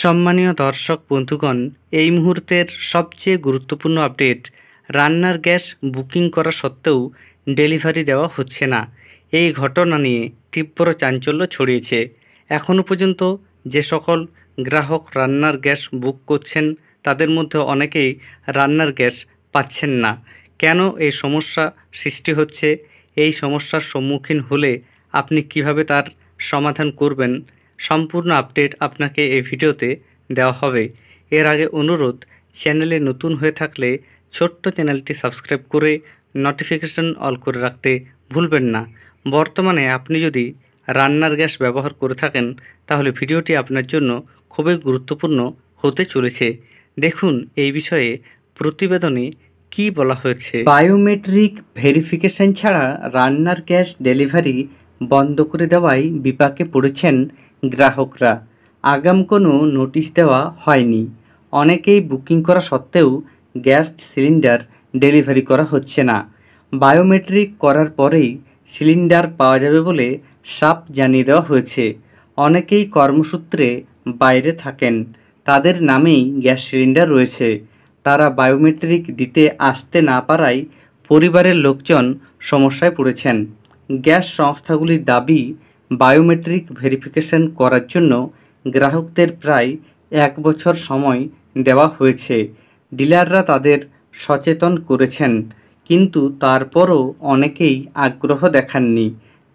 সম্মানীয় দর্শক বন্ধুগণ, এই মুহূর্তের সবচেয়ে গুরুত্বপূর্ণ আপডেট। রান্নার গ্যাস বুকিং করা সত্ত্বেও ডেলিভারি দেওয়া হচ্ছে না। এই ঘটনা নিয়ে তীব্র চাঞ্চল্য ছড়িয়েছে। এখনও পর্যন্ত যে সকল গ্রাহক রান্নার গ্যাস বুক করছেন তাদের মধ্যে অনেকেই রান্নার গ্যাস পাচ্ছেন না। কেন এই সমস্যা সৃষ্টি হচ্ছে? এই সমস্যার সম্মুখীন হলে আপনি কিভাবে তার সমাধান করবেন, সম্পূর্ণ আপডেট আপনাকে এই ভিডিওতে দেওয়া হবে। এর আগে অনুরোধ, চ্যানেলে নতুন হয়ে থাকলে ছোট্ট চ্যানেলটি সাবস্ক্রাইব করে নোটিফিকেশন অল করে রাখতে ভুলবেন না। বর্তমানে আপনি যদি রান্নার গ্যাস ব্যবহার করে থাকেন তাহলে ভিডিওটি আপনার জন্য খুবই গুরুত্বপূর্ণ হতে চলেছে। দেখুন এই বিষয়ে প্রতিবেদনে কি বলা হয়েছে। বায়োমেট্রিক ভেরিফিকেশন ছাড়া রান্নার গ্যাস ডেলিভারি বন্ধ করে দেওয়ায় বিপাকে পড়েছেন গ্রাহকরা। আগাম কোনো নোটিশ দেওয়া হয়নি। অনেকেই বুকিং করা সত্ত্বেও গ্যাস সিলিন্ডার ডেলিভারি করা হচ্ছে না। বায়োমেট্রিক করার পরেই সিলিন্ডার পাওয়া যাবে বলে সাফ জানিয়ে দেওয়া হয়েছে। অনেকেই কর্মসূত্রে বাইরে থাকেন, তাদের নামেই গ্যাস সিলিন্ডার রয়েছে। তারা বায়োমেট্রিক দিতে আসতে না পারায় পরিবারের লোকজন সমস্যায় পড়েছেন। গ্যাস সংস্থাগুলির দাবি, বায়োমেট্রিক ভেরিফিকেশন করার জন্য গ্রাহকদের প্রায় 1 বছর সময় দেওয়া হয়েছে। ডিলাররা তাদের সচেতন করেছেন, কিন্তু তারপরও অনেকেই আগ্রহ দেখাননি।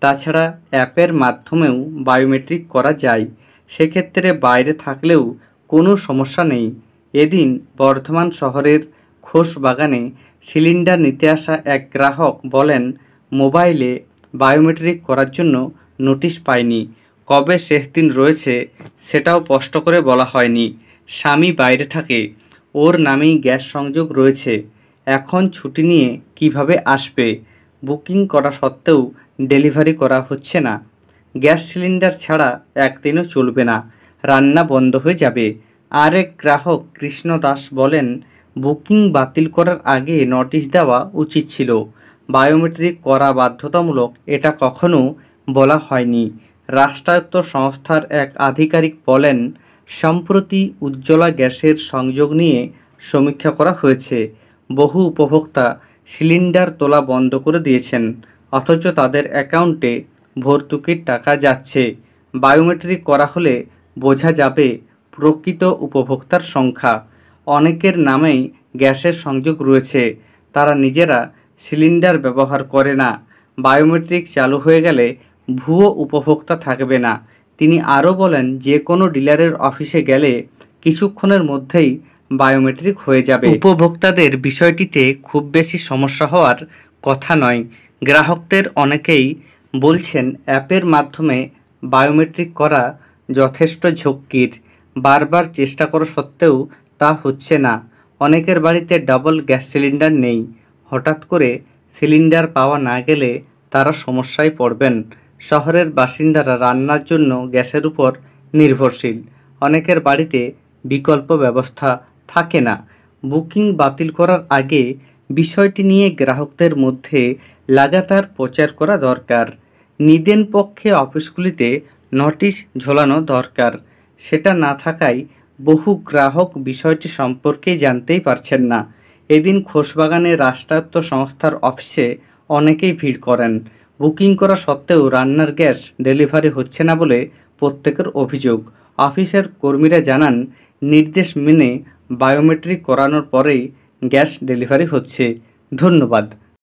তাছাড়া অ্যাপের মাধ্যমেও বায়োমেট্রিক করা যায়, সেক্ষেত্রে বাইরে থাকলেও কোনো সমস্যা নেই। এদিন বর্ধমান শহরের খোসবাগানে সিলিন্ডার নিতে আসা এক গ্রাহক বলেন, মোবাইলে বায়োমেট্রিক করার জন্য নোটিশ পাইনি। কবে শেষ দিন রয়েছে সেটাও স্পষ্ট করে বলা হয়নি। স্বামী বাইরে থাকে, ওর নামেই গ্যাস সংযোগ রয়েছে। এখন ছুটি নিয়ে কিভাবে আসবে? বুকিং করা সত্ত্বেও ডেলিভারি করা হচ্ছে না। গ্যাস সিলিন্ডার ছাড়া একদিনও চলবে না, রান্না বন্ধ হয়ে যাবে। আরেক গ্রাহক কৃষ্ণ দাস বলেন, বুকিং বাতিল করার আগে নোটিশ দেওয়া উচিত ছিল। বায়োমেট্রিক করা বাধ্যতামূলক এটা কখনো বলা হয়নি। রাষ্ট্রায়ত্ত সংস্থার এক আধিকারিক বলেন, সম্প্রতি উজ্জ্বলা গ্যাসের সংযোগ নিয়ে সমীক্ষা করা হয়েছে। বহু উপভোক্তা সিলিন্ডার তোলা বন্ধ করে দিয়েছেন, অথচ তাদের অ্যাকাউন্টে ভর্তুকির টাকা যাচ্ছে। বায়োমেট্রিক করা হলে বোঝা যাবে প্রকৃত উপভোক্তার সংখ্যা। অনেকের নামেই গ্যাসের সংযোগ রয়েছে, তারা নিজেরা সিলিন্ডার ব্যবহার করে না। বায়োমেট্রিক চালু হয়ে গেলে ভুয়ো উপভোক্তা থাকবে না। তিনি আরও বলেন, যে কোনো ডিলারের অফিসে গেলে কিছুক্ষণের মধ্যেই বায়োমেট্রিক হয়ে যাবে। উপভোক্তাদের বিষয়টিতে খুব বেশি সমস্যা হওয়ার কথা নয়। গ্রাহকদের অনেকেই বলছেন, অ্যাপের মাধ্যমে বায়োমেট্রিক করা যথেষ্ট ঝক্কির। বারবার চেষ্টা করা সত্ত্বেও তা হচ্ছে না। অনেকের বাড়িতে ডাবল গ্যাস সিলিন্ডার নেই। হঠাৎ করে সিলিন্ডার পাওয়া না গেলে তারা সমস্যায় পড়বেন। শহরের বাসিন্দারা রান্নার জন্য গ্যাসের উপর নির্ভরশীল। অনেকের বাড়িতে বিকল্প ব্যবস্থা থাকে না। বুকিং বাতিল করার আগে বিষয়টি নিয়ে গ্রাহকদের মধ্যে লাগাতার প্রচার করা দরকার। নিদেন পক্ষে অফিসগুলিতে নোটিশ ঝোলানো দরকার। সেটা না থাকায় বহু গ্রাহক বিষয়টি সম্পর্কে জানতেই পারছেন না। এদিন খোসবাগানে রাষ্ট্রায়ত্ত সংস্থার অফিসে অনেকেই ভিড় করেন। বুকিং করা সত্ত্বেও রান্নার গ্যাস ডেলিভারি হচ্ছে না বলে প্রত্যেকের অভিযোগ। অফিসের কর্মীরা জানান, নির্দেশ মেনে বায়োমেট্রিক করানোর পরেই গ্যাস ডেলিভারি হচ্ছে। ধন্যবাদ।